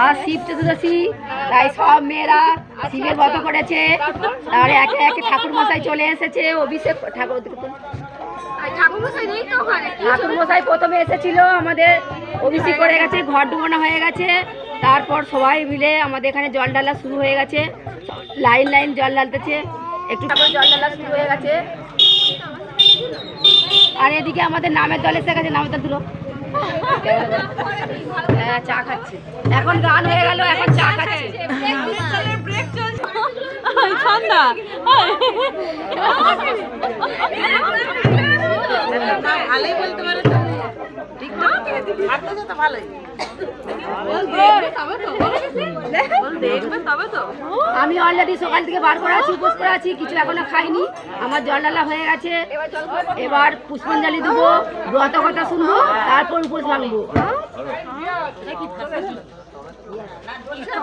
আর শিব চতুর্দশী, তাই সব মেয়েরা শিবের ব্রত করেছে। তারপরে একে একে ঠাকুর মশাই চলে এসেছে, অভিষেক ঠাকুর মশাই প্রথমে এসেছিল, আমাদের অভিষেক করে গেছে, ঘর ডুবানো হয়ে গেছে। তারপর সবাই মিলে আমাদের এখানে জল ঢালা শুরু হয়ে গেছে, লাইন লাইন জল ঢালতেছে, একটু জল ঢালা শুরু হয়ে গেছে। আর এদিকে আমাদের নামের দল এসে গেছে, নামের দল তুলো। হ্যাঁ, চা খাচ্ছে, এখন গান হয়ে গেল, এখন চা খাচ্ছে। আমি অলরেডি সকাল থেকে বার করে আছি, উপোস করে আছি, কিছু এখনো খাইনি। আমার জল ঢালা হয়ে গেছে, এবার পুষ্পাঞ্জলি দেবো, ব্রত কথা শুনবো, তারপর উপোস ভাঙবো।